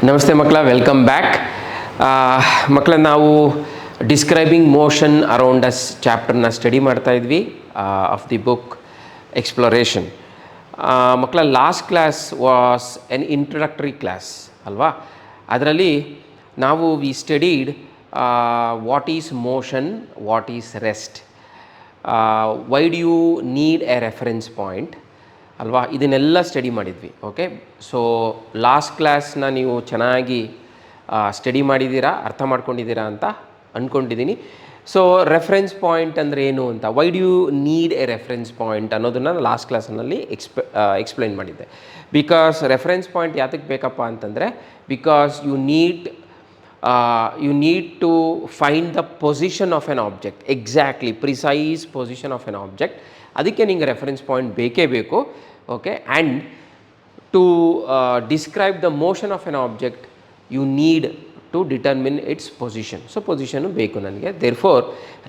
ನಮಸ್ತೆ ಮಕ್ಕಳ, welcome back. ಮಕ್ಕಳ, ನಾವು ಡಿಸ್ಕ್ರೈಬಿಂಗ್ ಮೋಷನ್ ಅರೌಂಡ್ ಅಸ್ ಚಾಪ್ಟರ್ನ ಸ್ಟಡಿ ಮಾಡ್ತಾ ಇದ್ವಿ ಆಫ್ ದಿ ಬುಕ್ ಎಕ್ಸ್ಪ್ಲೋರೇಷನ್. ಮಕ್ಕಳ, last class was an introductory class ಅಲ್ವಾ? ಅದರಲ್ಲಿ ನಾವು we studied what is motion, what is rest, why do you need a reference point ಅಲ್ವಾ? ಇದನ್ನೆಲ್ಲ ಸ್ಟಡಿ ಮಾಡಿದ್ವಿ. ಓಕೆ, ಸೊ ಲಾಸ್ಟ್ ಕ್ಲಾಸ್ನ ನೀವು ಚೆನ್ನಾಗಿ ಸ್ಟಡಿ ಮಾಡಿದ್ದೀರಾ, ಅರ್ಥ ಮಾಡ್ಕೊಂಡಿದ್ದೀರಾ ಅಂತ ಅಂದ್ಕೊಂಡಿದ್ದೀನಿ. ಸೊ ರೆಫರೆನ್ಸ್ ಪಾಯಿಂಟ್ ಅಂದರೆ ಏನು ಅಂತ, why do you need a reference point ಅನ್ನೋದನ್ನು ಲಾಸ್ಟ್ ಕ್ಲಾಸ್ನಲ್ಲಿ ಎಕ್ಸ್ಪ್ಲೈನ್ ಮಾಡಿದ್ದೆ. ಬಿಕಾಸ್ ರೆಫರೆನ್ಸ್ ಪಾಯಿಂಟ್ ಯಾತಕ್ಕೆ ಬೇಕಪ್ಪ ಅಂತಂದರೆ, because you need to find the position of an object, exactly precise position of an object. ಅದಕ್ಕೆ ನಿಮಗೆ ರೆಫರೆನ್ಸ್ ಪಾಯಿಂಟ್ ಬೇಕೇ ಬೇಕು. Okay, and to describe the motion of an object you need to determine its position. So ಪೊಸಿಷನ್ನು ಬೇಕು ನನಗೆ, therefore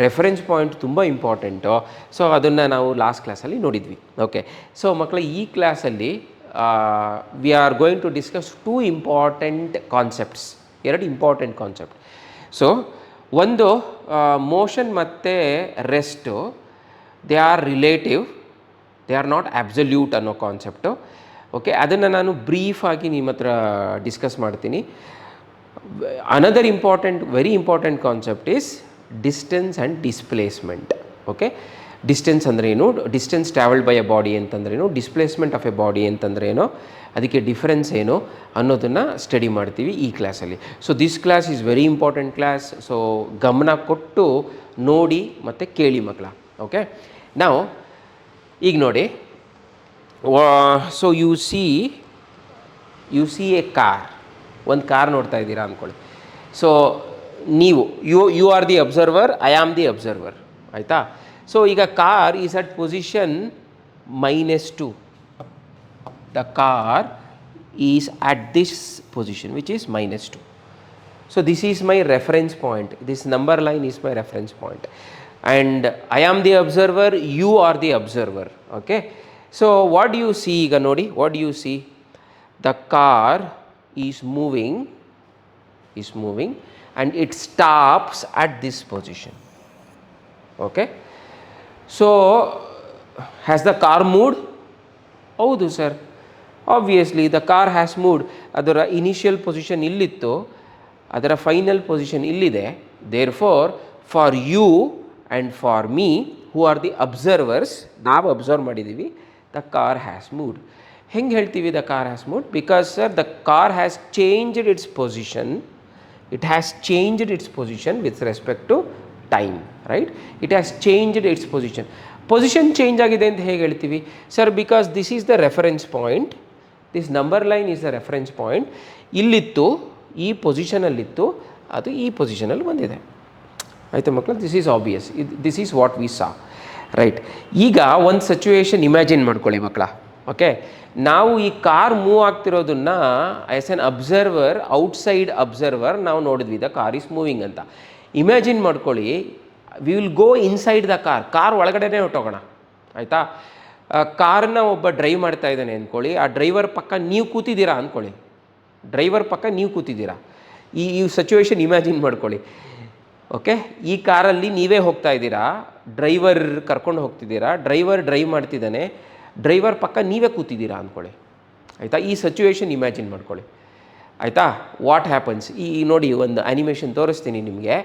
reference point ತುಂಬ important. So ಅದನ್ನು ನಾವು ಲಾಸ್ಟ್ ಕ್ಲಾಸಲ್ಲಿ ನೋಡಿದ್ವಿ. ಓಕೆ, ಸೊ ಮಕ್ಕಳ, ಈ ಕ್ಲಾಸಲ್ಲಿ we are going to discuss two important concepts, ಎರಡು ಇಂಪಾರ್ಟೆಂಟ್ ಕಾನ್ಸೆಪ್ಟ್. ಸೊ ಒಂದು, ಮೋಷನ್ ಮತ್ತು rest they are relative, they are not absolute ಅನ್ನೋ ಕಾನ್ಸೆಪ್ಟು. ಓಕೆ, ಅದನ್ನು ನಾನು ಬ್ರೀಫಾಗಿ ನಿಮ್ಮ ಹತ್ರ ಡಿಸ್ಕಸ್ ಮಾಡ್ತೀನಿ. Another important, very important concept is distance and displacement. Okay, distance ಅಂದ್ರೇನು, distance travelled by a body ಅಂತಂದ್ರೇನು, ಡಿಸ್ಪ್ಲೇಸ್ಮೆಂಟ್ ಆಫ್ ಎ ಬಾಡಿ ಅಂತಂದ್ರೇನು, ಅದಕ್ಕೆ ಡಿಫ್ರೆನ್ಸ್ ಏನು ಅನ್ನೋದನ್ನು ಸ್ಟಡಿ ಮಾಡ್ತೀವಿ ಈ ಕ್ಲಾಸಲ್ಲಿ. So this class is very important class. So ಗಮನ ಕೊಟ್ಟು ನೋಡಿ ಮತ್ತು ಕೇಳಿ ಮಕ್ಕಳ. ಓಕೆ, ನಾವು ಈಗ ನೋಡಿ, so you see a car, ಒಂದು ಕಾರ್ ನೋಡ್ತಾ ಇದ್ದೀರಾ ಅಂದ್ಕೊಳ್ಳಿ. ಸೊ ನೀವು you are the observer, I am the observer, ಆಯಿತಾ? ಸೊ ಈಗ car is at position -2. The car is at this position which is -2. So this is my reference point, this number line is my reference point, and I am the observer, you are the observer. Okay, so what do you see ಈಗ ನೋಡಿ, what do you see? The car is moving and it stops at this position. Okay, so has the car moved? ಹೌದು sir, obviously the car has moved. ಅದರ initial position ಇಲ್ಲಿತ್ತು, ಅದರ final position ಇಲ್ಲಿದೆ. Therefore for you and for me who are the observers, ನಾವು observe ಮಾಡಿದ್ದೀವಿ, the car has moved. ಹೆಂಗೆ ಹೇಳ್ತೀವಿ the car has moved? Because sir the car has changed its position, it has changed its position with respect to time, right? It has changed its position change ಆಗಿದೆ ಅಂತ ಹೇಗೆ ಹೇಳ್ತೀವಿ sir? Because this is the reference point, this number line is the reference point. ಇಲ್ಲಿತ್ತು, ಈ ಪೊಸಿಷನಲ್ಲಿತ್ತು, ಅದು ಈ ಪೊಸಿಷನಲ್ಲಿ ಬಂದಿದೆ. ಆಯಿತಾ ಮಕ್ಕಳು? This is obvious, this is what we saw, right? ಈಗ ಒಂದು ಸಿಚುವೇಶನ್ ಇಮ್ಯಾಜಿನ್ ಮಾಡ್ಕೊಳ್ಳಿ ಮಕ್ಕಳ. ಓಕೆ, ನಾವು ಈ ಕಾರ್ ಮೂವ್ ಆಗ್ತಿರೋದನ್ನು as an observer, outside observer ನಾವು ನೋಡಿದ್ವಿ, ದ ಕಾರ್ ಈಸ್ ಮೂವಿಂಗ್ ಅಂತ. ಇಮ್ಯಾಜಿನ್ ಮಾಡ್ಕೊಳ್ಳಿ, we will go inside the car ಒಳಗಡೆನೇ ಹೊಟ್ಟೋಗೋಣ, ಆಯಿತಾ? ಕಾರನ್ನ ಒಬ್ಬ ಡ್ರೈವ್ ಮಾಡ್ತಾ ಇದ್ದಾನೆ ಅಂದ್ಕೊಳ್ಳಿ, ಆ ಡ್ರೈವರ್ ಪಕ್ಕ ನೀವು ಕೂತಿದ್ದೀರಾ ಅಂದ್ಕೊಳ್ಳಿ, ಈ ಸಿಚುವೇಶನ್ ಇಮ್ಯಾಜಿನ್ ಮಾಡ್ಕೊಳ್ಳಿ. ಓಕೆ, ಈ ಕಾರಲ್ಲಿ ನೀವೇ ಹೋಗ್ತಾ ಇದ್ದೀರಾ, ಡ್ರೈವರ್ ಕರ್ಕೊಂಡು ಹೋಗ್ತಿದ್ದೀರಾ, ಡ್ರೈವರ್ ಡ್ರೈವ್ ಮಾಡ್ತಿದ್ದಾನೆ, ಡ್ರೈವರ್ ಪಕ್ಕ ನೀವೇ ಕೂತಿದ್ದೀರಾ ಅಂದ್ಕೊಳ್ಳಿ, ಆಯಿತಾ? ಈ ಸಿಚುವೇಶನ್ ಇಮ್ಯಾಜಿನ್ ಮಾಡ್ಕೊಳ್ಳಿ, ಆಯಿತಾ? ವಾಟ್ ಹ್ಯಾಪನ್ಸ್, ಈ ನೋಡಿ ಒಂದು ಆ್ಯನಿಮೇಷನ್ ತೋರಿಸ್ತೀನಿ ನಿಮಗೆ,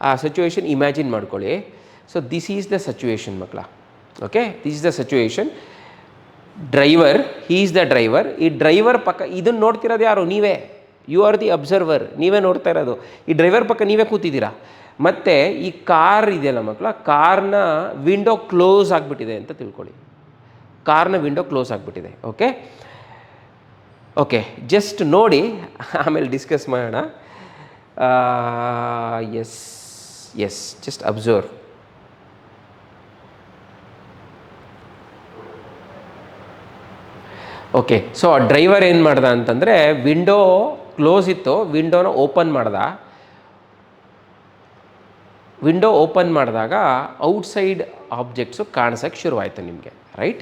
ಆ ಸಿಚುವೇಶನ್ ಇಮ್ಯಾಜಿನ್ ಮಾಡ್ಕೊಳ್ಳಿ. So this is the situation ಮಕ್ಕಳ. Okay, this is the situation. Driver, he is the driver. ಈ ಡ್ರೈವರ್ ಪಕ್ಕ ಇದನ್ನು ನೋಡ್ತಿರೋದು ಯಾರು? ನೀವೇ, ಯು ಆರ್ ದಿ ಅಬ್ಸರ್ವರ್, ನೀವೇ ನೋಡ್ತಾ ಇರೋದು. ಈ ಡ್ರೈವರ್ ಪಕ್ಕ ನೀವೇ ಕೂತಿದ್ದೀರಾ. ಮತ್ತು ಈ ಕಾರ್ ಇದೆಯಲ್ಲ ಮಕ್ಕಳ, ಕಾರ್ನ ವಿಂಡೋ ಕ್ಲೋಸ್ ಆಗಿಬಿಟ್ಟಿದೆ ಅಂತ ತಿಳ್ಕೊಳ್ಳಿ, ಕಾರ್ನ ವಿಂಡೋ ಕ್ಲೋಸ್ ಆಗಿಬಿಟ್ಟಿದೆ. ಓಕೆ, ಓಕೆ, ಜಸ್ಟ್ ನೋಡಿ, ಆಮೇಲೆ ಡಿಸ್ಕಸ್ ಮಾಡೋಣ. Yes just observe. Okay, so ಆ ಡ್ರೈವರ್ ಏನು ಮಾಡ್ದ ಅಂತಂದರೆ, ವಿಂಡೋ ಕ್ಲೋಸ್ ಇತ್ತು, ವಿಂಡೋನ ಓಪನ್ ಮಾಡ್ದ. ವಿಂಡೋ ಓಪನ್ ಮಾಡಿದಾಗ ಔಟ್ಸೈಡ್ ಆಬ್ಜೆಕ್ಟ್ಸು ಕಾಣಿಸೋಕ್ಕೆ ಶುರುವಾಯಿತು ನಿಮಗೆ, ರೈಟ್?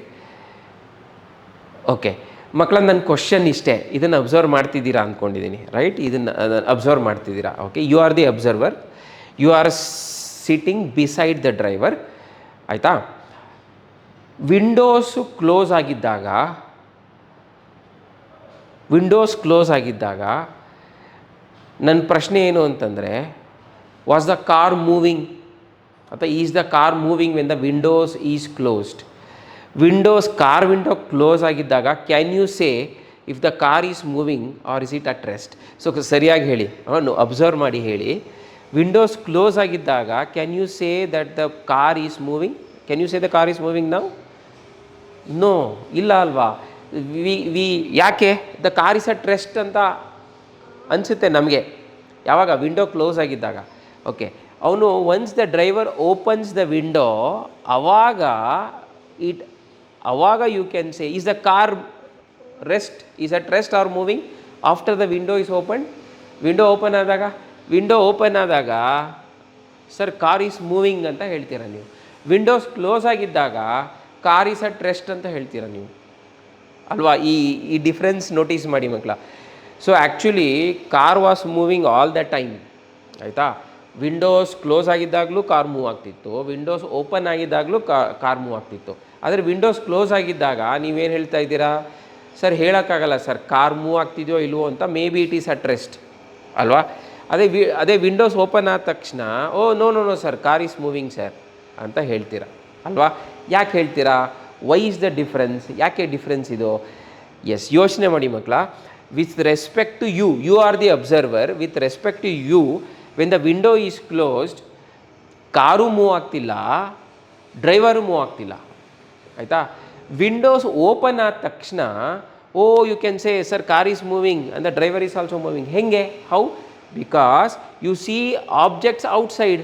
ಓಕೆ, ಮಕ್ಕಳ ನನ್ನ ಕ್ವಶನ್ ಇಷ್ಟೇ, ಇದನ್ನು ಅಬ್ಸರ್ವ್ ಮಾಡ್ತಿದ್ದೀರಾ ಅಂದ್ಕೊಂಡಿದ್ದೀನಿ, ರೈಟ್? ಇದನ್ನು ಅಬ್ಸರ್ವ್ ಮಾಡ್ತಿದ್ದೀರಾ. Okay, you are the observer, you are sitting beside the driver, ಆಯಿತಾ? ವಿಂಡೋಸ್ ಕ್ಲೋಸ್ ಆಗಿದ್ದಾಗ ನನ್ನ ಪ್ರಶ್ನೆ ಏನು ಅಂತಂದರೆ, ವಾಸ್ ದ ಕಾರ್ ಮೂವಿಂಗ್ ಅಥವಾ is the car moving when the windows is closed? Car window close ಆಗಿದ್ದಾಗ can you say if the car is moving or is it at rest? So ಸರಿಯಾಗಿ ಹೇಳಿ, observe ಮಾಡಿ ಹೇಳಿ. Windows close ಆಗಿದ್ದಾಗ can you say that the car is moving? Can you say the car is moving now? No, ಇಲ್ಲ ಅಲ್ವಾ? We ಯಾಕೆ the car is at rest ಅಂತ ಅನಿಸುತ್ತೆ ನಮಗೆ ಯಾವಾಗ ವಿಂಡೋ ಕ್ಲೋಸ್ ಆಗಿದ್ದಾಗ. ಓಕೆ, ಅವನು once the driver opens the window, ಅವಾಗ you can say is the car is at rest or moving after the window is open. Window open ಆದಾಗ sir car is moving ಅಂತ ಹೇಳ್ತೀರಾ ನೀವು. Windows close ಆಗಿದ್ದಾಗ car is at rest ಅಂತ ಹೇಳ್ತೀರಾ ನೀವು ಅಲ್ವಾ? ಈ ಡಿಫ್ರೆನ್ಸ್ ನೋಟಿಸ್ ಮಾಡಿ ಮಕ್ಕಳ. So actually car was moving all the time, ಆಯಿತಾ? ವಿಂಡೋಸ್ ಕ್ಲೋಸ್ ಆಗಿದ್ದಾಗಲೂ ಕಾರ್ ಮೂವ್ ಆಗ್ತಿತ್ತು, ವಿಂಡೋಸ್ ಓಪನ್ ಆಗಿದ್ದಾಗಲೂ ಕಾರ್ ಮೂವ್ ಆಗ್ತಿತ್ತು. ಆದರೆ ವಿಂಡೋಸ್ ಕ್ಲೋಸ್ ಆಗಿದ್ದಾಗ ನೀವೇನು ಹೇಳ್ತಾ ಇದ್ದೀರಾ? ಸರ್ ಹೇಳೋಕ್ಕಾಗಲ್ಲ ಸರ್ ಕಾರ್ ಮೂವ್ ಆಗ್ತಿದೆಯೋ ಇಲ್ವೋ ಅಂತ, maybe it is at rest ಅಲ್ವಾ? ಅದೇ ವಿಂಡೋಸ್ ಓಪನ್ ಆದ ತಕ್ಷಣ oh no sir car is moving sir ಅಂತ ಹೇಳ್ತೀರಾ ಅಲ್ವಾ? ಯಾಕೆ ಹೇಳ್ತೀರಾ? Why is the difference? ಯಾಕೆ ಡಿಫ್ರೆನ್ಸ್ ಇದು? ಎಸ್, ಯೋಚನೆ ಮಾಡಿ ಮಕ್ಕಳ. With respect to you are the observer. With respect to you, when the window is closed, car move ಆಗ್ತಿಲ್ಲ, ಡ್ರೈವರು ಮೂವ್ ಆಗ್ತಿಲ್ಲ, ಆಯಿತಾ? ವಿಂಡೋಸ್ ಓಪನ್ ಆದ ತಕ್ಷಣ you can say sir car is moving and the driver is also moving. ಹೆಂಗೆ? How? Because you see objects outside.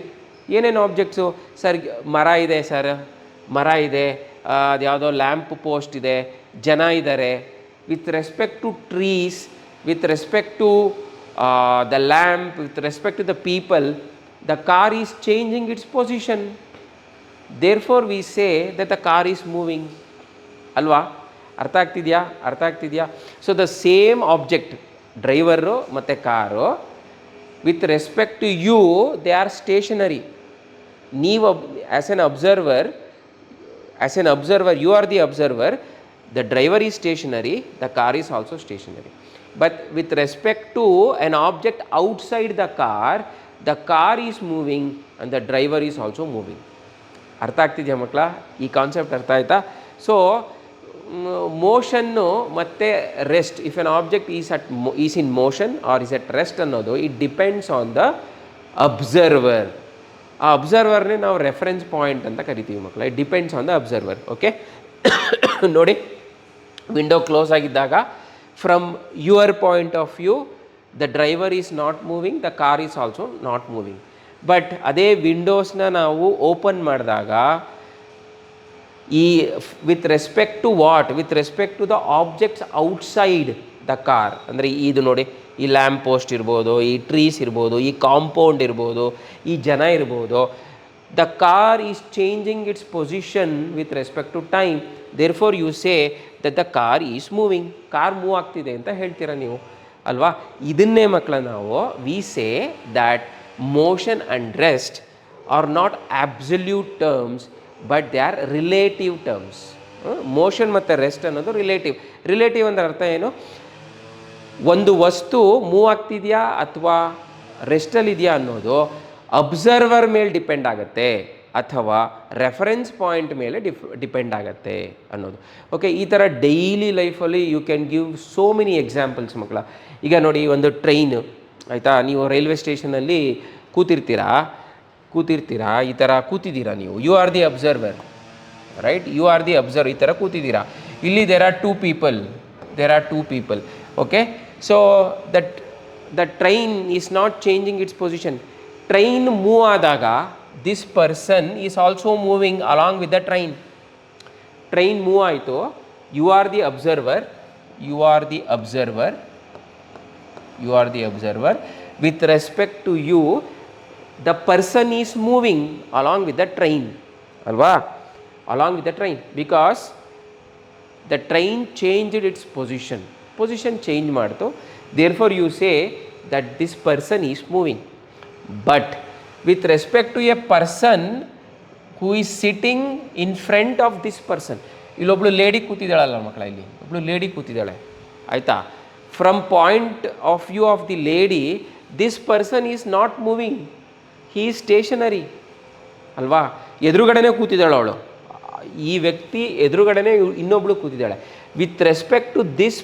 ಏನೇನು objects? Sir ಮರ ಇದೆ, ಅದು ಯಾವುದೋ ಲ್ಯಾಂಪ್ ಪೋಸ್ಟ್ ಇದೆ, ಜನ ಇದ್ದಾರೆ. With respect to trees, with respect to the lamp, with respect to the people, the car is changing its position. Therefore we say that the car is moving ಅಲ್ವಾ? ಅರ್ಥ ಆಗ್ತಿದೆಯಾ? So the same object, driver ಮತ್ತು car, with respect to you they are stationary. ನೀವು as an observer, you are the observer, the driver is stationary, the car is also stationary. But with respect to an object outside the car is moving and the driver is also moving. ಅರ್ಥ ಆಗ್ತಿದೆಯಾ ಮಕ್ಕಳ? ಈ concept ಅರ್ಥ ಆಯ್ತಾ? So ಮೋಷನ್ನು ಮತ್ತು rest, if an object is in motion or is at rest ಅನ್ನೋದು it depends on the observer. ಆ ಅಬ್ಸರ್ವರ್ನೇ ನಾವು ರೆಫರೆನ್ಸ್ ಪಾಯಿಂಟ್ ಅಂತ ಕರಿತೀವಿ ಮಕ್ಕಳ. It depends on the observer. Okay, ನೋಡಿ, ವಿಂಡೋ ಕ್ಲೋಸ್ ಆಗಿದ್ದಾಗ from your point of view the driver is not moving, the car is also not moving. But ಅದೇ ವಿಂಡೋಸ್ನ ನಾವು ಓಪನ್ ಮಾಡಿದಾಗ with respect to what? With respect to the objects outside the car. ಅಂದರೆ ಇದು ನೋಡಿ, ಈ lamp post ಇರ್ಬೋದು, ಈ ಟ್ರೀಸ್ ಇರ್ಬೋದು, ಈ ಕಾಂಪೌಂಡ್ ಇರ್ಬೋದು, ಈ ಜನ ಇರ್ಬೋದು. The car is changing its position with respect to time. Therefore you say that the car is moving. Car move ಆಗ್ತಿದೆ ಅಂತ ಹೇಳ್ತೀರಾ ನೀವು ಅಲ್ವಾ? ಇದನ್ನೇ ಮಕ್ಕಳ ನಾವು we say that motion and rest are not absolute terms, but they are relative terms. Motion ಮತ್ತು rest ಅನ್ನೋದು ರಿಲೇಟಿವ್ ಅಂದರೆ ಅರ್ಥ ಏನು? ಒಂದು ವಸ್ತು ಮೂವ್ ಆಗ್ತಿದೆಯಾ ಅಥವಾ ರೆಸ್ಟಲ್ಲಿದೆಯಾ ಅನ್ನೋದು ಅಬ್ಸರ್ವರ್ ಮೇಲೆ ಡಿಪೆಂಡ್ ಆಗುತ್ತೆ ಅಥವಾ ರೆಫರೆನ್ಸ್ ಪಾಯಿಂಟ್ ಮೇಲೆ ಡಿಪೆಂಡ್ ಆಗುತ್ತೆ ಅನ್ನೋದು. ಓಕೆ, ಈ ಥರ ಡೈಲಿ ಲೈಫಲ್ಲಿ you can give so many examples ಮಕ್ಕಳ. ಈಗ ನೋಡಿ, ಒಂದು ಟ್ರೈನ್, ಆಯಿತಾ? ನೀವು ರೈಲ್ವೆ ಸ್ಟೇಷನಲ್ಲಿ ಕೂತಿರ್ತೀರಾ, ಈ ಥರ ಕೂತಿದ್ದೀರಾ ನೀವು. You are the observer, right? You are the observer. ಈ ಥರ ಕೂತಿದ್ದೀರಾ. ಇಲ್ಲಿ there are two people. Okay, so the train is not changing its position. Train move ಆದಾಗ this person is also moving along with the train. Train move ಆಯಿತು, you are the observer. With respect to you the person is moving along with the train ಅಲ್ವಾ? Along with the train, because the train changed its position change ಮಾಡ್ತು, therefore you say that this person is moving. But with respect to a person who is sitting in front of this person, ಇಲ್ಲೊಬ್ಳು lady ಕೂತಿದ್ದಾಳಲ್ಲ ಮಕ್ಕಳ, ಇಲ್ಲಿ ಒಬ್ಳು lady ಕೂತಿದ್ದಾಳೆ ಆಯಿತಾ. From point of view of the lady this person is not moving, he is stationary ಅಲ್ವಾ. ಎದುರುಗಡೆನೇ ಕೂತಿದ್ದಾಳೆ ಅವಳು, ಈ ವ್ಯಕ್ತಿ ಎದುರುಗಡೆನೇ ಇನ್ನೊಬ್ಳು ಕೂತಿದ್ದಾಳೆ. With respect to this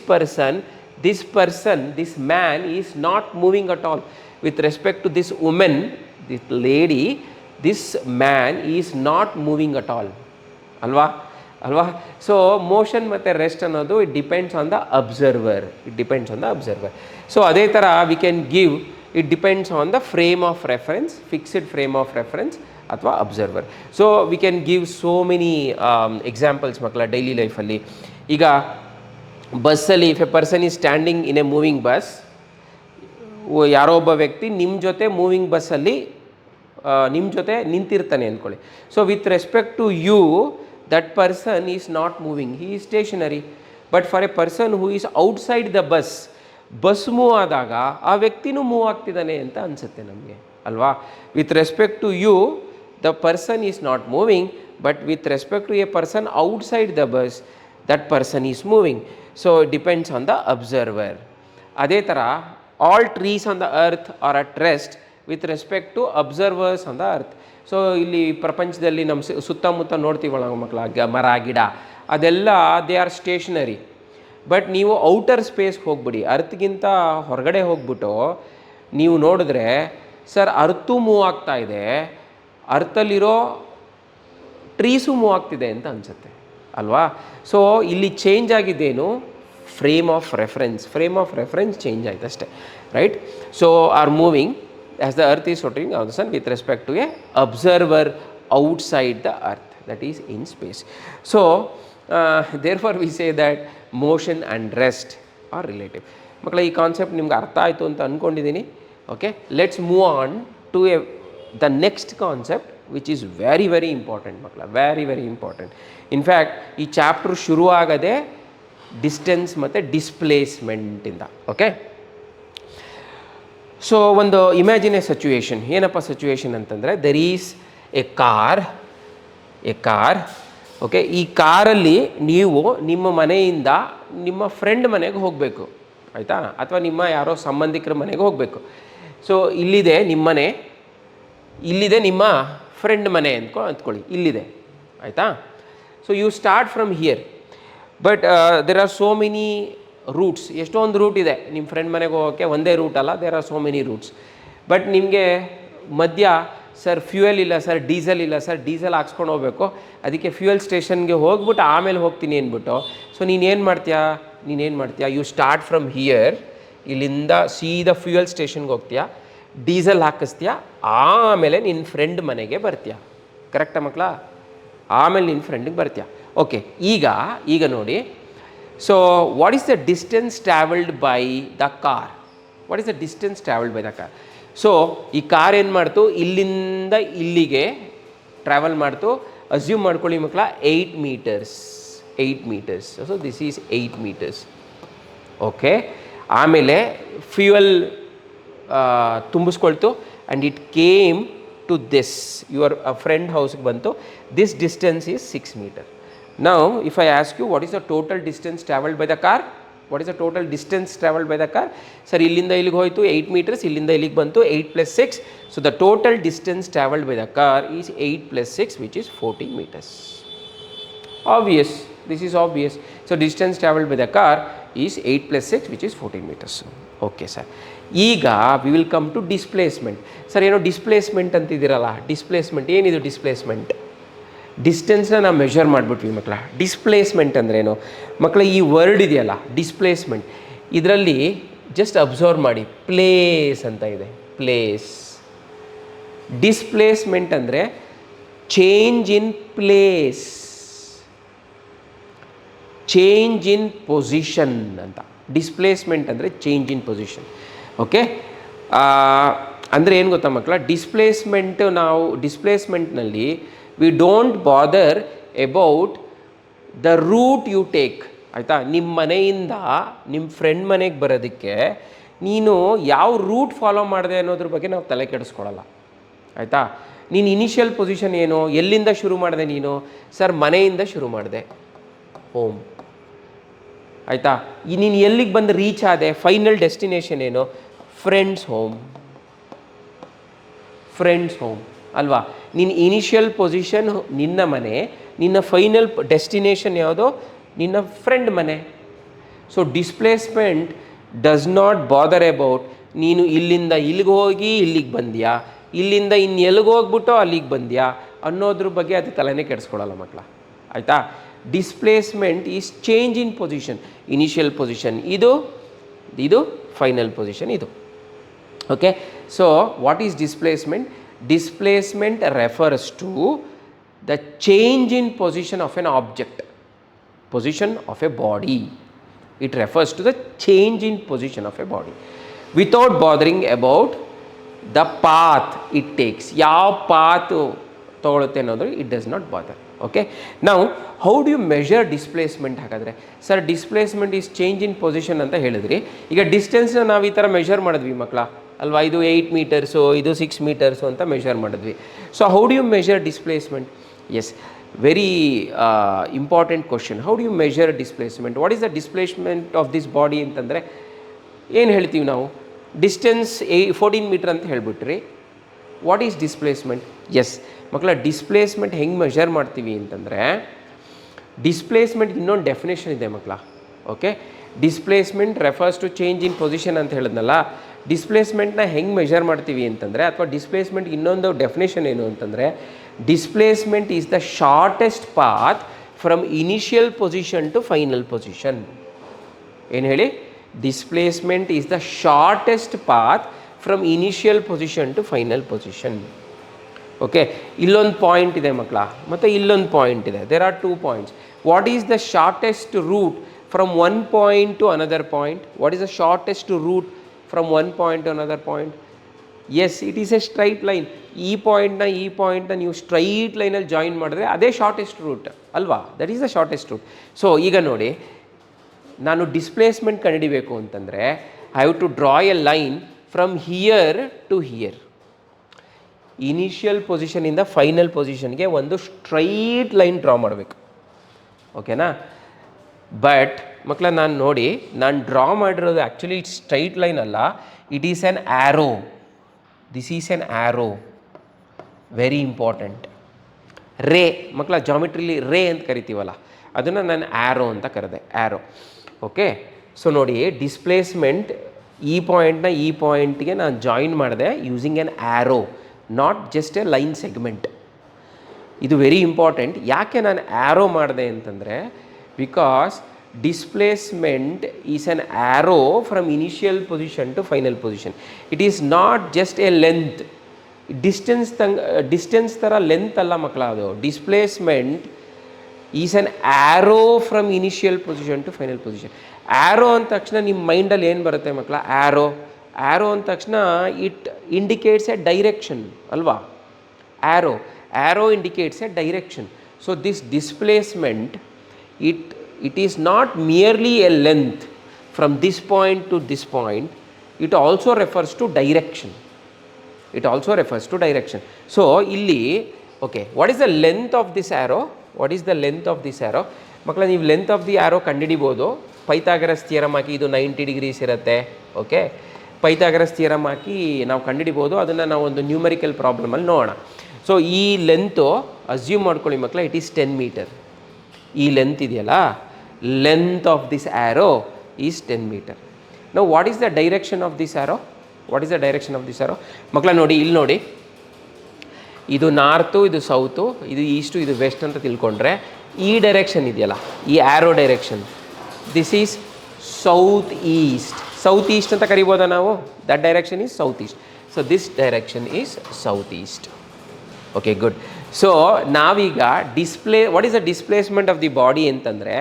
man is not moving at all. With respect to this women, this lady, this man is not moving at all ಅಲ್ವಾ. ಸೊ ಮೋಷನ್ ಮತ್ತು ರೆಸ್ಟ್ ಅನ್ನೋದು it depends on the observer. So ಅದೇ ಥರ we can give, it depends on the frame of reference, fixed frame of reference ಅಥವಾ observer. So we can give so many examples ಮಕ್ಕಳ daily ಲೈಫಲ್ಲಿ. ಈಗ ಬಸ್ಸಲ್ಲಿ if a person is standing in a moving bus, ಯಾರೋ ಒಬ್ಬ ವ್ಯಕ್ತಿ ನಿಮ್ಮ ಜೊತೆ ಮೂವಿಂಗ್ ಬಸ್ಸಲ್ಲಿ ನಿಮ್ಮ ಜೊತೆ ನಿಂತಿರ್ತಾನೆ ಅಂದ್ಕೊಳ್ಳಿ. So with respect to you that person is not moving, he is stationary. But for a person who is outside the bus move ಆದಾಗ ಆ ವ್ಯಕ್ತಿನೂ ಮೂವ್ ಆಗ್ತಿದ್ದಾನೆ ಅಂತ ಅನಿಸುತ್ತೆ ನಮಗೆ ಅಲ್ವಾ. With respect to you the person is not moving, but with respect to a person outside the bus that person is moving. So it depends on the observer. ಅದೇ ಥರ all trees on the earth are at rest with respect to observers on the earth. So ಇಲ್ಲಿ ಪ್ರಪಂಚದಲ್ಲಿ ನಮ್ಮ ಸುತ್ತಮುತ್ತ ನೋಡ್ತೀವಲ್ಲ ಮಕ್ಕಳ, ಮರ ಗಿಡ ಅದೆಲ್ಲ ದೇ ಆರ್ ಸ್ಟೇಷನರಿ. ಬಟ್ ನೀವು ಔಟರ್ ಸ್ಪೇಸ್ಗೆ ಹೋಗ್ಬಿಡಿ, ಅರ್ತ್ಗಿಂತ ಹೊರಗಡೆ ಹೋಗ್ಬಿಟ್ಟು ನೀವು ನೋಡಿದ್ರೆ ಸರ್ ಅರ್ಥು ಮೂವ್ ಆಗ್ತಾ ಇದೆ, ಅರ್ಥಲ್ಲಿರೋ ಟ್ರೀಸು ಮೂವ್ ಆಗ್ತಿದೆ ಅಂತ ಅನಿಸುತ್ತೆ ಅಲ್ವಾ. ಸೊ ಇಲ್ಲಿ ಚೇಂಜ್ ಆಗಿದ್ದೇನು, ಫ್ರೇಮ್ ಆಫ್ ರೆಫರೆನ್ಸ್ ಚೇಂಜ್ ಆಯ್ತು ಅಷ್ಟೇ, right. So are moving as the earth is rotating around the sun with respect to a observer outside the earth, that is in space. So therefore we say that motion and rest are relative. ಮಕ್ಕಳ ಈ concept ನಿಮ್ಗೆ ಅರ್ಥ ಆಯಿತು ಅಂತ ಅಂದ್ಕೊಂಡಿದ್ದೀನಿ. Okay, let's move on to the next concept which is very very important ಮಕ್ಕಳ, very important. In fact ಈ chapter ಶುರು ಆಗದೆ ಡಿಸ್ಟೆನ್ಸ್ ಮತ್ತು ಡಿಸ್ಪ್ಲೇಸ್ಮೆಂಟಿಂದ. ಓಕೆ, ಸೊ ಒಂದು ಇಮ್ಯಾಜಿನ್ ಎ ಸಿಚುವೇಶನ್. ಏನಪ್ಪ ಸಿಚುವೇಶನ್ ಅಂತಂದರೆ, there is a car. Okay, ಈ ಕಾರಲ್ಲಿ ನೀವು ನಿಮ್ಮ ಮನೆಯಿಂದ ನಿಮ್ಮ ಫ್ರೆಂಡ್ ಮನೆಗೆ ಹೋಗಬೇಕು ಆಯಿತಾ, ಅಥವಾ ನಿಮ್ಮ ಯಾರೋ ಸಂಬಂಧಿಕರ ಮನೆಗೆ ಹೋಗಬೇಕು. ಸೊ ಇಲ್ಲಿದೆ ನಿಮ್ಮ ಮನೆ, ಇಲ್ಲಿದೆ ನಿಮ್ಮ ಫ್ರೆಂಡ್ ಮನೆ ಅಂದ್ಕೊಳ್ಳಿ, ಇಲ್ಲಿದೆ ಆಯಿತಾ. So you start from here, but there are so many routes. ಎಷ್ಟೊಂದು ರೂಟ್ ಇದೆ ನಿಮ್ಮ ಫ್ರೆಂಡ್ ಮನೆಗೆ ಹೋಗೋಕ್ಕೆ, ಒಂದೇ ರೂಟ್ ಅಲ್ಲ, there are so many routes. But ನಿಮಗೆ ಮಧ್ಯ ಸರ್ ಫ್ಯೂಯಲ್ ಇಲ್ಲ ಸರ್, ಡೀಸೆಲ್ ಇಲ್ಲ ಸರ್, ಡೀಸೆಲ್ ಹಾಕ್ಸ್ಕೊಂಡು ಹೋಗಬೇಕು, ಅದಕ್ಕೆ ಫ್ಯೂಯಲ್ ಸ್ಟೇಷನ್ಗೆ ಹೋಗ್ಬಿಟ್ಟು ಆಮೇಲೆ ಹೋಗ್ತೀನಿ ಅಂದ್ಬಿಟ್ಟು. ಸೊ ನೀನೇನು ಮಾಡ್ತೀಯಾ, ಯು ಸ್ಟಾರ್ಟ್ ಫ್ರಮ್ ಹಿಯರ್, ಇಲ್ಲಿಂದ ಸೀದಾ ಫ್ಯೂಯಲ್ ಸ್ಟೇಷನ್ಗೆ ಹೋಗ್ತೀಯಾ, ಡೀಸೆಲ್ ಹಾಕಿಸ್ತೀಯಾ, ಆಮೇಲೆ ನಿನ್ನ ಫ್ರೆಂಡ್ ಮನೆಗೆ ಬರ್ತೀಯಾ. ಕರೆಕ್ಟಾ ಮಕ್ಕಳ? ಆಮೇಲೆ ನಿನ್ನ ಫ್ರೆಂಡಿಗೆ ಬರ್ತೀಯಾ. ಓಕೆ, ಈಗ ನೋಡಿ. So what is the distance travelled by the car? So ಈ ಕಾರ್ ಏನು ಮಾಡ್ತು, ಇಲ್ಲಿಂದ ಇಲ್ಲಿಗೆ ಟ್ರಾವೆಲ್ ಮಾಡ್ತು. ಅಸ್ಯೂಮ್ ಮಾಡ್ಕೊಳ್ಳಿ ಮಕ್ಕಳ 8 metres. So this is 8 metres. Okay, ಆಮೇಲೆ ಫ್ಯೂಯಲ್ ತುಂಬಿಸ್ಕೊಳ್ತು and it came to this your friend ಹೌಸ್ಗೆ ಬಂತು. This distance is 6 metre. Now, if I ask you what is the total distance travelled by the car? Sir, illinda illige hoytu 8 meters, illinda illige bantu 8 plus 6. So the total distance travelled by the car is 8 plus 6, which is 14 meters. Obvious. This is obvious. So distance travelled by the car is 8 plus 6, which is 14 meters. Okay, sir. ಈಗ we will come to displacement. Sir, ಏನೋ displacement ಅಂತಿದ್ದೀರಲ್ಲ, displacement ಏನಿದು? Displacement ಡಿಸ್ಟೆನ್ಸ್ನ ನಾವು measure ಮಾಡಿಬಿಟ್ವಿ ಮಕ್ಕಳ. Displacement ಅಂದ್ರೇನು ಮಕ್ಕಳ? ಈ word ಇದೆಯಲ್ಲ displacement, ಇದರಲ್ಲಿ ಜಸ್ಟ್ ಅಬ್ಸರ್ವ್ ಮಾಡಿ, ಪ್ಲೇಸ್ ಅಂತ ಇದೆ, ಪ್ಲೇಸ್. ಡಿಸ್ಪ್ಲೇಸ್ಮೆಂಟ್ ಅಂದರೆ change in place, change in position ಅಂತ. ಡಿಸ್ಪ್ಲೇಸ್ಮೆಂಟ್ ಅಂದರೆ ಚೇಂಜ್ ಇನ್ ಪೊಸಿಷನ್. ಓಕೆ, ಅಂದರೆ ಏನು ಗೊತ್ತಾ ಮಕ್ಕಳ? ಡಿಸ್ಪ್ಲೇಸ್ಮೆಂಟ್ನಲ್ಲಿ we don't bother about the route you take, ಆಯಿತಾ? ನಿಮ್ಮ ಮನೆಯಿಂದ ನಿಮ್ಮ ಫ್ರೆಂಡ್ ಮನೆಗೆ ಬರೋದಕ್ಕೆ ನೀನು ಯಾವ ರೂಟ್ ಫಾಲೋ ಮಾಡಿದೆ ಅನ್ನೋದ್ರ ಬಗ್ಗೆ ನಾವು ತಲೆ ಕೆಡಿಸ್ಕೊಳ್ಳಲ್ಲ, ಆಯಿತಾ? ನೀನು ಇನಿಷಿಯಲ್ ಪೊಸಿಷನ್ ಏನು, ಎಲ್ಲಿಂದ ಶುರು ಮಾಡಿದೆ ನೀನು? ಸರ್ ಮನೆಯಿಂದ ಶುರು ಮಾಡಿದೆ, ಹೋಮ್, ಆಯಿತಾ? ನೀನು ಎಲ್ಲಿಗೆ ಬಂದು ರೀಚ್ ಆದೆ, ಫೈನಲ್ ಡೆಸ್ಟಿನೇಷನ್ ಏನು? ಫ್ರೆಂಡ್ಸ್ ಹೋಮ್, ಫ್ರೆಂಡ್ಸ್ ಹೋಮ್ ಅಲ್ವಾ? ನಿನ್ನ ಇನಿಷಿಯಲ್ ಪೊಸಿಷನ್ ನಿನ್ನ ಮನೆ, ನಿನ್ನ ಫೈನಲ್ ಡೆಸ್ಟಿನೇಷನ್ ಯಾವುದು? ನಿನ್ನ ಫ್ರೆಂಡ್ ಮನೆ. So displacement does not bother about ನೀನು ಇಲ್ಲಿಂದ ಇಲ್ಲಿಗೆ ಹೋಗಿ ಇಲ್ಲಿಗೆ ಬಂದ್ಯಾ, ಇಲ್ಲಿಂದ ಇನ್ನು ಎಲ್ಲಿಗೆ ಹೋಗ್ಬಿಟ್ಟು ಅಲ್ಲಿಗೆ ಬಂದ್ಯಾ ಅನ್ನೋದ್ರ ಬಗ್ಗೆ ಅದು ತಲೆನೇ ಕೆಡಿಸ್ಕೊಳ್ಳಲ್ಲ ಮಕ್ಕಳ, ಆಯಿತಾ? Displacement is change in position. Initial position ಇದು, ಇದು ಫೈನಲ್ ಪೊಸಿಷನ್ ಇದು. Okay, so what is displacement? Displacement refers to the change in position of an object, position of a body. It refers to the change in position of a body without bothering about the path it takes. ಯಾವ path ತಗೊಳುತ್ತೆ ಅನ್ನೋದು it does not bother. Okay, now how do you measure displacement? ಹಾಗಾದರೆ sir displacement is change in position ಅಂತ ಹೇಳಿದ್ರಿ. ಈಗ ಡಿಸ್ಟೆನ್ಸ್ನ ನಾವು ಈ ಥರ ಮೆಷರ್ ಮಾಡಿದ್ವಿ ಮಕ್ಕಳ ಅಲ್ವಾ? ಇದು 8 ಮೀಟರ್ಸು, ಇದು 6 ಮೀಟರ್ಸು ಅಂತ ಮೆಷರ್ ಮಾಡಿದ್ವಿ. So how do you measure displacement? Yes, very important question. How do you measure displacement? What is the displacement of this body ಅಂತಂದರೆ ಏನು ಹೇಳ್ತೀವಿ ನಾವು? ಡಿಸ್ಟೆನ್ಸ್ 14 ಮೀಟರ್ ಅಂತ ಹೇಳಿಬಿಟ್ರಿ. What is displacement? ಎಸ್ ಮಕ್ಕಳ, ಡಿಸ್ಪ್ಲೇಸ್ಮೆಂಟ್ ಹೆಂಗೆ ಮೆಷರ್ ಮಾಡ್ತೀವಿ ಅಂತಂದರೆ, ಡಿಸ್ಪ್ಲೇಸ್ಮೆಂಟ್ ಇನ್ನೊಂದು ಡೆಫಿನೇಷನ್ ಇದೆ ಮಕ್ಕಳ. Okay, displacement refers to change in position ಅಂತ ಹೇಳಿದ್ನಲ್ಲ, ಡಿಸ್ಪ್ಲೇಸ್ಮೆಂಟ್ನ ಹೆಂಗೆ ಮೆಷರ್ ಮಾಡ್ತೀವಿ ಅಂತಂದರೆ, ಅಥವಾ ಡಿಸ್ಪ್ಲೇಸ್ಮೆಂಟ್ ಇನ್ನೊಂದು ಡೆಫಿನೇಷನ್ ಏನು ಅಂತಂದರೆ, displacement is the shortest path from initial position to final position. ಏನು ಹೇಳಿ? Displacement is the shortest path from initial position to final position. Okay, ಇಲ್ಲೊಂದು ಪಾಯಿಂಟ್ ಇದೆ ಮಕ್ಕಳ, ಮತ್ತು ಇಲ್ಲೊಂದು ಪಾಯಿಂಟ್ ಇದೆ. There are 2 points. What is the shortest route from one point to another point? What is the shortest route from one point to another point? Yes, it is a straight line. ಈ ಪಾಯಿಂಟ್ನ ನೀವು straight ಲೈನಲ್ಲಿ join ಮಾಡಿದ್ರೆ ಅದೇ shortest route ಅಲ್ವಾ? That is the shortest route. So ಈಗ ನೋಡಿ, ನಾನು ಡಿಸ್ಪ್ಲೇಸ್ಮೆಂಟ್ ಕಂಡುಹಿಡಿಬೇಕು ಅಂತಂದರೆ I have to draw a line from here to here. Initial ಪೊಸಿಷನಿಂದ ಫೈನಲ್ ಪೊಸಿಷನ್ಗೆ ಒಂದು ಸ್ಟ್ರೈಟ್ ಲೈನ್ ಡ್ರಾ ಮಾಡಬೇಕು. ಓಕೆನಾ? ಬಟ್ ಮಕ್ಕಳ, ನಾನು ನೋಡಿ, ನಾನು ಡ್ರಾ ಮಾಡಿರೋದು ಆ್ಯಕ್ಚುಲಿ ಇಟ್ಸ್ ಸ್ಟ್ರೈಟ್ ಲೈನ್ ಅಲ್ಲ, it is an arrow. This is an arrow, very important. ರೇ ಮಕ್ಕಳ, ಜಾಮಿಟ್ರಿಲಿ ರೇ ಅಂತ ಕರಿತೀವಲ್ಲ, ಅದನ್ನು ನಾನು ಆ್ಯರೋ ಅಂತ ಕರೆದೆ, ಆ್ಯರೋ. ಓಕೆ, ಸೊ ನೋಡಿ, ಡಿಸ್ಪ್ಲೇಸ್ಮೆಂಟ್ ಈ ಪಾಯಿಂಟ್ನ ಈ ಪಾಯಿಂಟ್ಗೆ ನಾನು ಜಾಯಿನ್ ಮಾಡಿದೆ using an arrow, not just a line segment. ಇದು ವೆರಿ ಇಂಪಾರ್ಟೆಂಟ್. ಯಾಕೆ ನಾನು ಆ್ಯರೋ ಮಾಡಿದೆ ಅಂತಂದರೆ, because displacement is an arrow from initial position to final position. It is not just a length. Distance ಥರ ಲೆಂತ್ ಅಲ್ಲ ಮಕ್ಕಳ, ಅದು displacement is an arrow from initial position to final position. Arrow ಅಂದ ತಕ್ಷಣ ನಿಮ್ಮ ಮೈಂಡಲ್ಲಿ ಏನು ಬರುತ್ತೆ ಮಕ್ಕಳ? ಆ್ಯರೋ ಅಂದ ತಕ್ಷಣ ಇಟ್ ಇಂಡಿಕೇಟ್ಸ್ ಎ ಡೈರೆಕ್ಷನ್ ಅಲ್ವಾ? Arrow indicates A direction. So this displacement, it is not merely a length from this point to this point, it also refers to direction. So illi, okay, what is the length of this arrow? ಮಕ್ಕಳ, ನೀವು length of the arrow ಕಂಡುಹಿಡಿಬೋದು. Pythagoras theorem ಹಾಕಿ ಇದು 90 degrees ಇರುತ್ತೆ. Okay, Pythagoras theorem ಹಾಕಿ ನಾವು ಕಂಡುಹಿಡಿಬೋದು. ಅದನ್ನು ನಾವು ಒಂದು ನ್ಯೂಮರಿಕಲ್ ಪ್ರಾಬ್ಲಮಲ್ಲಿ ನೋಡೋಣ. ಸೊ ಈ ಲೆಂತು ಅಸ್ಯೂಮ್ ಮಾಡ್ಕೊಳ್ಳಿ ಮಕ್ಕಳ, ಇಟ್ ಈಸ್ 10 ಮೀಟರ್. ಈ ಲೆಂತ್ ಇದೆಯಲ್ಲ, length of this arrow is 10 meter. Now what is the direction of this arrow? ಮಕ್ಕಳ ನೋಡಿ, ಇಲ್ಲಿ ನೋಡಿ, ಇದು ನಾರ್ತು, ಇದು ಸೌತು, ಇದು ಈಸ್ಟು, ಇದು ವೆಸ್ಟ್ ಅಂತ ತಿಳ್ಕೊಂಡ್ರೆ, ಈ ಡೈರೆಕ್ಷನ್ ಇದೆಯಲ್ಲ, ಈ arrow direction, this is south east ಅಂತ ಕರಿಬೋದಾ ನಾವು? That direction is south east. So this direction is south east. Okay, good. So ನಾವೀಗ what is the displacement of the body ಅಂತಂದರೆ,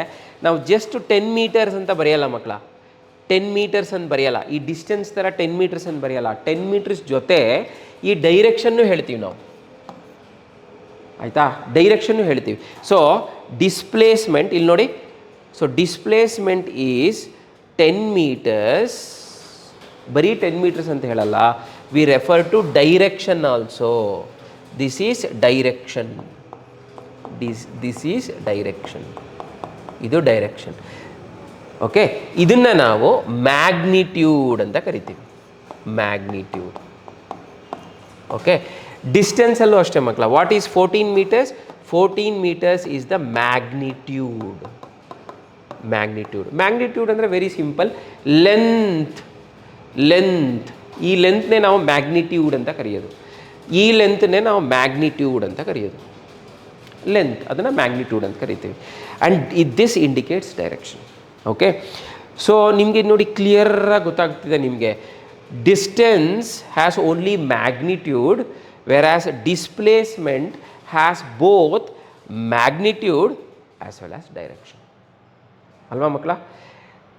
ನಾವು ಜಸ್ಟ್ 10 ಮೀಟರ್ಸ್ ಅಂತ ಬರೆಯಲ್ಲ ಮಕ್ಕಳ, 10 ಮೀಟರ್ಸ್ ಅಂತ ಬರೆಯಲ್ಲ. ಈ ಡಿಸ್ಟೆನ್ಸ್ ಥರ 10 ಮೀಟರ್ಸ್ ಅಂತ ಬರೆಯಲ್ಲ. 10 ಮೀಟರ್ಸ್ ಜೊತೆ ಈ ಡೈರೆಕ್ಷನ್ನು ಹೇಳ್ತೀವಿ ನಾವು. ಆಯಿತಾ. ಡೈರೆಕ್ಷನ್ನು ಹೇಳ್ತೀವಿ. ಸೊ ಡಿಸ್ಪ್ಲೇಸ್ಮೆಂಟ್ ಇಲ್ಲಿ ನೋಡಿ. So displacement is 10 meters. ಬರೀ 10 ಮೀಟರ್ಸ್ ಅಂತ ಹೇಳಲ್ಲ, we refer to direction also. This is direction. This is direction. ಇದು ಡೈರೆಕ್ಷನ್. ಓಕೆ, ಇದನ್ನು ನಾವು ಮ್ಯಾಗ್ನಿಟ್ಯೂಡ್ ಅಂತ ಕರಿತೀವಿ. ಮ್ಯಾಗ್ನಿಟ್ಯೂಡ್. ಓಕೆ, ಡಿಸ್ಟೆನ್ಸಲ್ಲೂ ಅಷ್ಟೇ ಮಕ್ಕಳ. What is 14 meters? 14 meters is the magnitude. Magnitude. Magnitude ಅಂದರೆ ವೆರಿ ಸಿಂಪಲ್. ಲೆಂತ್. ಈ ಲೆಂತ್ನೇ ನಾವು ಮ್ಯಾಗ್ನಿಟ್ಯೂಡ್ ಅಂತ ಕರೆಯೋದು. ಈ ಲೆಂತ್ನೇ ನಾವು ಮ್ಯಾಗ್ನಿಟ್ಯೂಡ್ ಅಂತ ಕರೆಯೋದು. ಲೆಂತ್, ಅದನ್ನು ಮ್ಯಾಗ್ನಿಟ್ಯೂಡ್ ಅಂತ ಕರಿತೀವಿ. And this indicates direction. Okay, so ನಿಮಗೆ ನೋಡಿ ಕ್ಲಿಯರಾಗಿ ಗೊತ್ತಾಗ್ತಿದೆ ನಿಮಗೆ. Distance has only magnitude, whereas displacement has both magnitude as well as direction. ಅಲ್ವಾ ಮಕ್ಕಳ?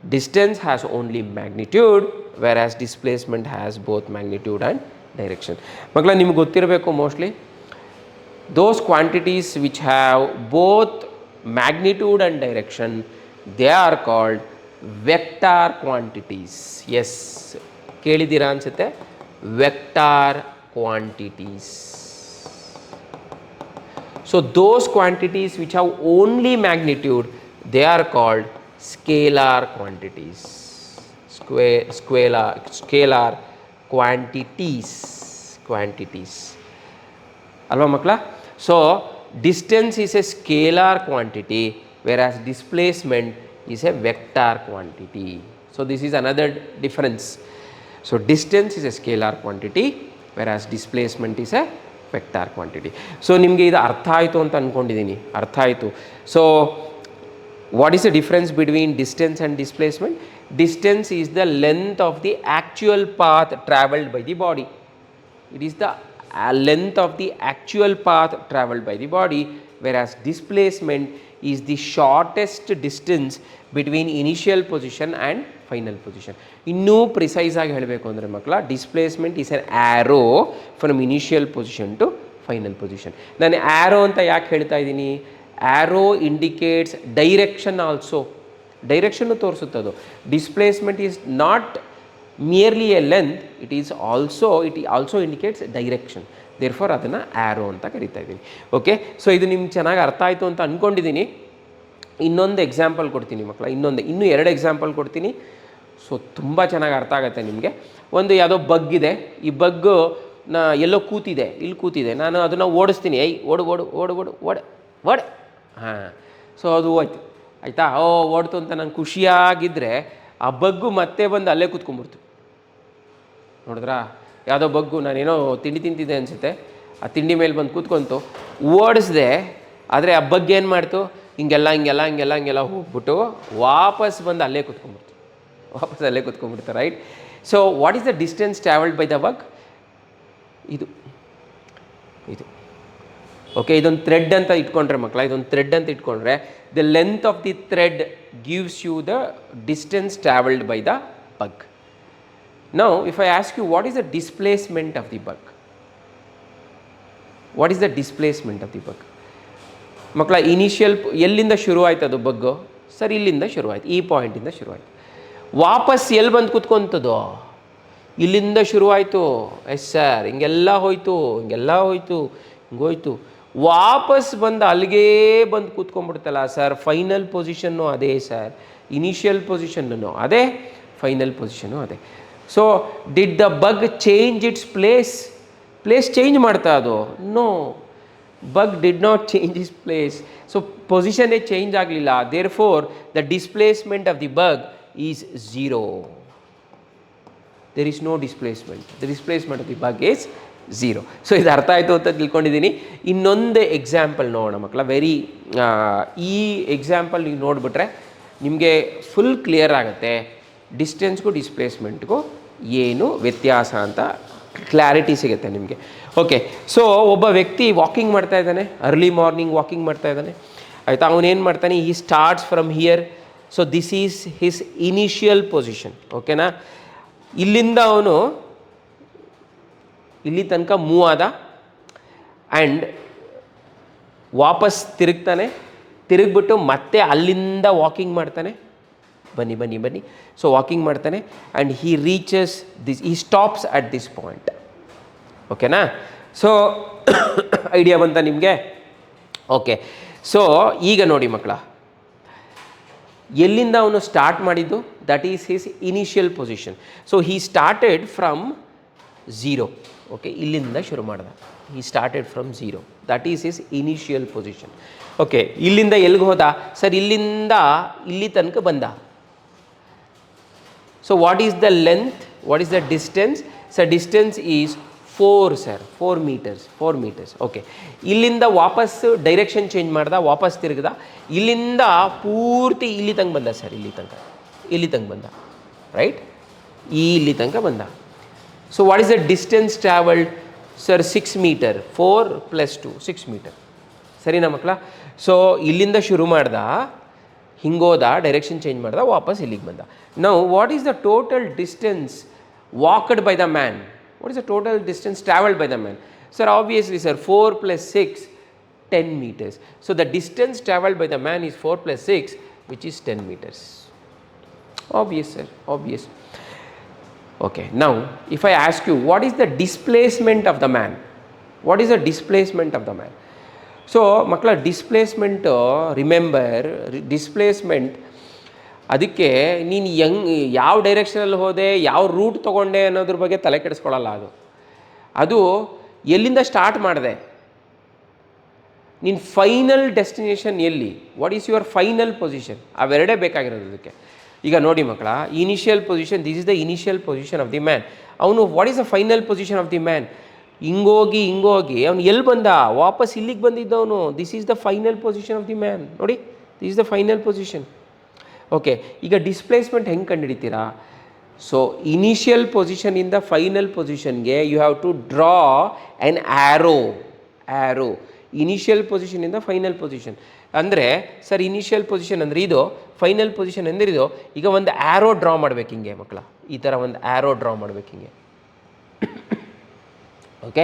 Distance has only magnitude, whereas displacement has both magnitude and direction. ಮಕ್ಕಳ ನಿಮ್ಗೆ ಗೊತ್ತಿರಬೇಕು mostly, those quantities which have both magnitude and direction, they are called vector quantities. Yes, ಕೇಳಿದ್ದೀರಾ ಅನ್ಸುತ್ತೆ, vector quantities. So those quantities which have only magnitude, they are called scalar quantities. Scalar quantities. ಅಲ್ವಾ ಮಕ್ಕಳ? So distance is a scalar quantity, whereas displacement is a vector quantity. So this is another difference. So distance is a scalar quantity, whereas displacement is a vector quantity. So ನಿಮಗೆ ಇದು ಅರ್ಥ ಆಯಿತು ಅಂತ ಅಂದ್ಕೊಂಡಿದ್ದೀನಿ. ಅರ್ಥ ಆಯಿತು. So what is the difference between distance and displacement? Distance is the length of the actual path travelled by the body. It is the length of the actual path traveled by the body, whereas displacement is the shortest distance between initial position and final position. ಇನ್ನೂ precise ಆಗಿ ಹೇಳಬೇಕು ಅಂದರೆ ಮಕ್ಕಳ, displacement is an arrow from initial position to final position. ನಾನು arrow ಅಂತ ಯಾಕೆ ಹೇಳ್ತಾ ಇದ್ದೀನಿ? Arrow indicates direction also. Direction ತೋರಿಸುತ್ತದು. Displacement is not merely a length, it also indicates direction. therefore ಅದನ್ನು ಆ್ಯರೋ ಅಂತ ಕರಿತಾ ಇದ್ದೀನಿ. ಓಕೆ, ಸೊ ಇದು ನಿಮ್ಗೆ ಚೆನ್ನಾಗಿ ಅರ್ಥ ಆಯಿತು ಅಂತ ಅಂದ್ಕೊಂಡಿದ್ದೀನಿ. ಇನ್ನೊಂದು ಎಕ್ಸಾಂಪಲ್ ಕೊಡ್ತೀನಿ ಮಕ್ಕಳ. ಇನ್ನೂ 2 ಎಕ್ಸಾಂಪಲ್ ಕೊಡ್ತೀನಿ. ಸೊ ತುಂಬ ಚೆನ್ನಾಗಿ ಅರ್ಥ ಆಗುತ್ತೆ ನಿಮಗೆ. ಒಂದು ಯಾವುದೋ ಬಗ್ ಇದೆ. ಈ ಬಗ್ಗು ಎಲ್ಲೋ ಕೂತಿದೆ, ಇಲ್ಲಿ ಕೂತಿದೆ. ನಾನು ಅದನ್ನು ಓಡಿಸ್ತೀನಿ. ಓಡು. ಹಾಂ, ಸೊ ಅದು ಹೋಯ್ತು. ಆಯಿತಾ? ಓಡ್ತು ಅಂತ ನಾನು ಖುಷಿಯಾಗಿದ್ದರೆ ಆ ಬಗ್ಗು ಮತ್ತೆ ಬಂದು ಅಲ್ಲೇ ಕೂತ್ಕೊಂಡ್ಬಿಡ್ತು. ನೋಡಿದ್ರಾ? ಯಾವುದೋ ಬಗ್ಗು, ನಾನೇನೋ ತಿಂಡಿ ತಿಂತಿದ್ದೆ ಅನಿಸುತ್ತೆ, ಆ ತಿಂಡಿ ಮೇಲೆ ಬಂದು ಕೂತ್ಕೊಂತು. ಓಡಿಸ್ದೆ, ಆದರೆ ಆ ಬಗ್ ಏನು ಮಾಡ್ತು? ಹಿಂಗೆಲ್ಲ ಹೋಗ್ಬಿಟ್ಟು ವಾಪಸ್ ಬಂದು ಅಲ್ಲೇ ಕೂತ್ಕೊಂಡ್ಬಿಡ್ತು. Right? So what is the distance travelled by the bug? ಇದು. ಓಕೆ, ಇದೊಂದು ಥ್ರೆಡ್ ಅಂತ ಇಟ್ಕೊಂಡ್ರೆ ಮಕ್ಕಳ, the length of the thread gives you the distance travelled by the bug. Now, if I ask you, what is the displacement of the bug? What is the displacement of the bug? ಮಕ್ಕಳ, initial ಎಲ್ಲಿಂದ ಶುರುವಾಯ್ತು ಅದು ಬಗ್ಗು? Sir, ಇಲ್ಲಿಂದ ಶುರುವಾಯ್ತು, ಈ ಪಾಯಿಂಟಿಂದ ಶುರುವಾಯಿತು. ವಾಪಸ್ ಎಲ್ಲಿ ಬಂದು ಕೂತ್ಕೊಂತದೋ? ಇಲ್ಲಿಂದ ಶುರುವಾಯಿತು. ಎಸ್ ಸರ್, ಹಿಂಗೆಲ್ಲ ಹೋಯ್ತು. ವಾಪಸ್ ಬಂದು ಅಲ್ಲಿಗೆ ಬಂದು ಕೂತ್ಕೊಂಡ್ಬಿಡ್ತಲ್ಲ ಸರ್. ಫೈನಲ್ ಪೊಸಿಷನ್ನು ಅದೇ ಸರ್, ಇನಿಷಿಯಲ್ ಪೊಸಿಷನ್ನು ಅದೇ, ಫೈನಲ್ ಪೊಸಿಷನ್ನು ಅದೇ. So did the bug change its place change ಮಾಡ್ತಾ ಅದು? No, bug did not change its place. So ಪೊಸಿಷನ್ನೇ ಚೇಂಜ್ ಆಗಲಿಲ್ಲ. Therefore the displacement of the bug is 0. There is no displacement. The displacement of the bug is 0. So ಇದು ಅರ್ಥ ಆಯಿತು ಅಂತ ತಿಳ್ಕೊಂಡಿದ್ದೀನಿ. ಇನ್ನೊಂದು ಎಕ್ಸಾಂಪಲ್ ನೋಡೋಣ ಮಕ್ಕಳ. ಈ ಎಕ್ಸಾಂಪಲ್ ನೀವು ನೋಡಿಬಿಟ್ರೆ ನಿಮಗೆ ಫುಲ್ ಕ್ಲಿಯರ್ ಆಗುತ್ತೆ ಡಿಸ್ಟೆನ್ಸ್ಗೂ ಡಿಸ್ಪ್ಲೇಸ್ಮೆಂಟ್ಗೂ ಏನು ವ್ಯತ್ಯಾಸ ಅಂತ ಕ್ಲಾರಿಟಿ ಸಿಗುತ್ತೆ ನಿಮಗೆ. ಓಕೆ, ಸೊ ಒಬ್ಬ ವ್ಯಕ್ತಿ ವಾಕಿಂಗ್ ಮಾಡ್ತಾ ಇದ್ದಾನೆ, ಅರ್ಲಿ ಮಾರ್ನಿಂಗ್ ವಾಕಿಂಗ್ ಮಾಡ್ತಾ ಇದ್ದಾನೆ. ಆಯಿತಾ? ಅವನೇನು ಮಾಡ್ತಾನೆ? ಈ starts from here. So this is his initial position. ಓಕೆನಾ? ಇಲ್ಲಿಂದ ಅವನು ಇಲ್ಲಿ ತನಕ ಮೂವ್ ಆದ. ಆ್ಯಂಡ್ ವಾಪಸ್ ತಿರುಗ್ತಾನೆ, ತಿರುಗಿಬಿಟ್ಟು ಮತ್ತೆ ಅಲ್ಲಿಂದ ವಾಕಿಂಗ್ ಮಾಡ್ತಾನೆ. ಬನ್ನಿ ಬನ್ನಿ ಬನ್ನಿ. ಸೊ ವಾಕಿಂಗ್ ಮಾಡ್ತಾನೆ ಆ್ಯಂಡ್ ಹಿ ರೀಚಸ್ ದಿಸ್, ಈ ಸ್ಟಾಪ್ಸ್ ಅಟ್ ದಿಸ್ ಪಾಯಿಂಟ್. ಓಕೆನಾ? ಸೊ ಐಡಿಯಾ ಬಂತ ನಿಮಗೆ? ಓಕೆ. ಸೊ ಈಗ ನೋಡಿ ಮಕ್ಕಳ, ಎಲ್ಲಿಂದ ಅವನು ಸ್ಟಾರ್ಟ್ ಮಾಡಿದ್ದು, that is his initial position. So he started from zero. Okay, ಇಲ್ಲಿಂದ ಶುರು ಮಾಡ್ದ. He started from zero, that is his initial position. Okay, ಇಲ್ಲಿಂದ ಎಲ್ಲಿಗೆ ಹೋದ ಸರ್? ಇಲ್ಲಿಂದ ಇಲ್ಲಿ ತನಕ ಬಂದ. So what is the length, what is the distance? Sir distance is 4 sir, 4 meters, 4 meters. Okay, ಇಲ್ಲಿಂದ ವಾಪಸ್ ಡೈರೆಕ್ಷನ್ ಚೇಂಜ್ ಮಾಡ್ದ, ವಾಪಸ್ ತಿರುಗ್ದ, ಇಲ್ಲಿಂದ ಪೂರ್ತಿ ಇಲ್ಲಿ ತನಕ ಬಂದ ಸರ್, ಇಲ್ಲಿ ತನಕ ಬಂದ, ರೈಟ್? ಇಲ್ಲಿ ತನಕ ಬಂದ. So what is the distance travelled? Sir 6 meter, 4 + 2 6 meter. ಸರಿನಾ ಮಕ್ಕಳ? ಸೊ ಇಲ್ಲಿಂದ ಶುರು ಮಾಡ್ದ, ಹಿಂಗೋದ, ಡೈರೆಕ್ಷನ್ ಚೇಂಜ್ ಮಾಡ್ದ, ವಾಪಸ್ ಇಲ್ಲಿಗೆ ಬಂದ. Now what is the total distance walked by the man? What is the total distance travelled by the man? Sir, obviously sir, 4 + 6, 10 meters. So the distance travelled by the man is 4 + 6, which is 10 meters. Obvious sir, obvious. Okay, now if I ask you, what is the displacement of the man? What is the displacement of the man? So makla, displacement, remember displacement, ಅದಕ್ಕೆ ನೀನು ಯಾವ ಡೈರೆಕ್ಷನಲ್ಲಿ ಹೋದೆ, ಯಾವ root ತೊಗೊಂಡೆ ಅನ್ನೋದ್ರ ಬಗ್ಗೆ ತಲೆ ಕೆಡಿಸ್ಕೊಳ್ಳಲ್ಲ. ಅದು ಎಲ್ಲಿಂದ ಸ್ಟಾರ್ಟ್ ಮಾಡಿದೆ, ನಿನ್ನ ಫೈನಲ್ ಡೆಸ್ಟಿನೇಷನ್ ಎಲ್ಲಿ, what is your final position, ಅವೆರಡೇ ಬೇಕಾಗಿರೋದು ಅದಕ್ಕೆ. ಈಗ ನೋಡಿ ಮಕ್ಕಳ, initial position, this is the initial position of the man. ಅವನು what is the final position of the man? ಹಿಂಗೋಗಿ ಅವನು ಎಲ್ಲಿ ಬಂದ? ವಾಪಸ್ ಇಲ್ಲಿಗೆ ಬಂದಿದ್ದವನು. This is the final position of the man. ನೋಡಿ, this is the final position. Okay, ಈಗ ಡಿಸ್ಪ್ಲೇಸ್ಮೆಂಟ್ ಹೆಂಗೆ ಕಂಡುಹಿಡಿತೀರಾ? ಸೊ ಇನಿಷಿಯಲ್ ಪೊಸಿಷನಿಂದ ಫೈನಲ್ ಪೊಸಿಷನ್ಗೆ you have to draw an arrow. Initial ಪೊಸಿಷನಿಂದ ಫೈನಲ್ ಪೊಸಿಷನ್ ಅಂದರೆ ಸರ್, ಇನಿಷಿಯಲ್ ಪೊಸಿಷನ್ ಅಂದರೆ ಇದು, ಫೈನಲ್ ಪೊಸಿಷನ್ ಅಂದರೆ ಇದು. ಈಗ ಒಂದು ಆ್ಯರೋ ಡ್ರಾ ಮಾಡ್ಬೇಕು ಹಿಂಗೆ ಮಕ್ಕಳ, ಈ ಥರ ಒಂದು ಆ್ಯರೋ ಡ್ರಾ ಮಾಡ್ಬೇಕು ಹಿಂಗೆ. Okay,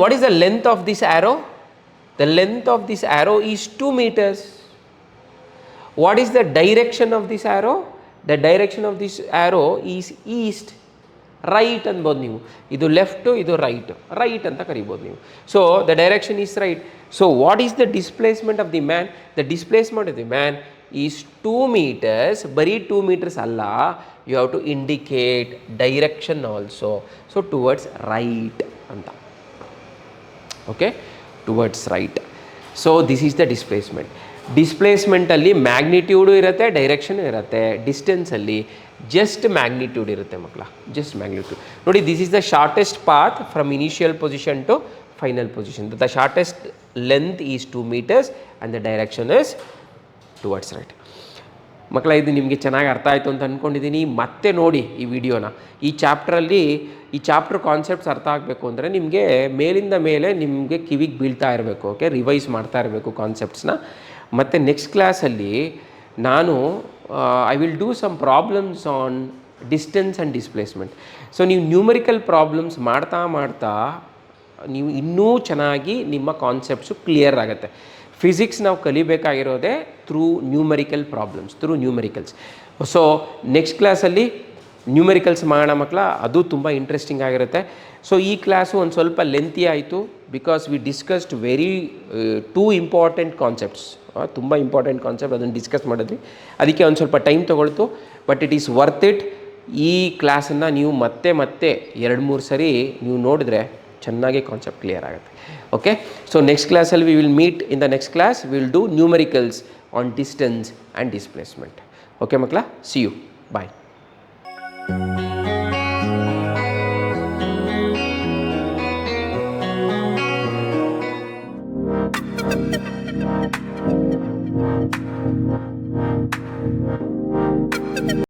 what is the length of this arrow? The length of this arrow is 2 meters. What is the direction of this arrow? The direction of this arrow is east, right ಅನ್ಬೋದು ನೀವು. ಇದು left, ಇದು right ಅಂತ ಕರಿಬೋದು ನೀವು. So the direction is right. So what is the displacement of the man? The displacement of the man is 2 meters. ಬರೀ 2 meters ಅಲ್ಲ, you have to indicate direction also. So towards right ಅಂತ. Okay, towards right. So this is the displacement. ಡಿಸ್ಪ್ಲೇಸ್ಮೆಂಟಲ್ಲಿ magnitude ಇರುತ್ತೆ, direction ಇರುತ್ತೆ. ಡಿಸ್ಟೆನ್ಸಲ್ಲಿ just magnitude ಇರುತ್ತೆ ಮಕ್ಕಳ, just magnitude. ನೋಡಿ, this is the shortest path from initial position to final position. The shortest length is 2 meters and the direction is towards right. ಮಕ್ಕಳ, ಇದು ನಿಮಗೆ ಚೆನ್ನಾಗಿ ಅರ್ಥ ಆಯಿತು ಅಂತ ಅಂದ್ಕೊಂಡಿದ್ದೀನಿ. ಮತ್ತೆ ನೋಡಿ ಈ ವಿಡಿಯೋನ. ಈ ಚಾಪ್ಟರ್ ಕಾನ್ಸೆಪ್ಟ್ಸ್ ಅರ್ಥ ಆಗಬೇಕು ಅಂದರೆ ನಿಮಗೆ ಮೇಲಿಂದ ಮೇಲೆ ನಿಮಗೆ ಕಿವಿಗೆ ಬೀಳ್ತಾ ಇರಬೇಕು. ಓಕೆ, ರಿವೈಸ್ ಮಾಡ್ತಾ ಇರಬೇಕು ಕಾನ್ಸೆಪ್ಟ್ಸ್ನ. ಮತ್ತು ನೆಕ್ಸ್ಟ್ ಕ್ಲಾಸಲ್ಲಿ ನಾನು I will do some problems on distance and displacement. So ನೀವು ನ್ಯೂಮರಿಕಲ್ ಪ್ರಾಬ್ಲಮ್ಸ್ ಮಾಡ್ತಾ ನೀವು ಇನ್ನೂ ಚೆನ್ನಾಗಿ ನಿಮ್ಮ ಕಾನ್ಸೆಪ್ಟ್ಸು ಕ್ಲಿಯರ್ ಆಗುತ್ತೆ. ಫಿಸಿಕ್ಸ್ ನಾವು ಕಲಿಬೇಕಾಗಿರೋದೇ through numerical problems, through numericals. So next ಕ್ಲಾಸಲ್ಲಿ ನ್ಯೂಮರಿಕಲ್ಸ್ ಮಾಡೋಣ ಮಕ್ಕಳ, ಅದು ತುಂಬ ಇಂಟ್ರೆಸ್ಟಿಂಗ್ ಆಗಿರುತ್ತೆ. ಸೊ ಈ ಕ್ಲಾಸು ಒಂದು ಸ್ವಲ್ಪ ಲೆಂತಿ ಆಯಿತು, because we discussed two important concepts. ತುಂಬ ಇಂಪಾರ್ಟೆಂಟ್ ಕಾನ್ಸೆಪ್ಟ್, ಅದನ್ನು ಡಿಸ್ಕಸ್ ಮಾಡಿದ್ವಿ. ಅದಕ್ಕೆ ಒಂದು ಸ್ವಲ್ಪ ಟೈಮ್ ತೊಗೊಳ್ತು, but it is worth it. ಈ ಕ್ಲಾಸನ್ನು ನೀವು ಮತ್ತೆ 2-3 ಸರಿ ನೀವು ನೋಡಿದ್ರೆ ಚೆನ್ನಾಗಿ ಕಾನ್ಸೆಪ್ಟ್ ಕ್ಲಿಯರ್ ಆಗುತ್ತೆ. ಓಕೆ, ಸೊ ನೆಕ್ಸ್ಟ್ ಕ್ಲಾಸಲ್ಲಿ we will meet in the next class. We will do numericals on distance and displacement. Okay ಮಕ್ಕಳ, ಸಿ ಯು, ಬಾಯ್.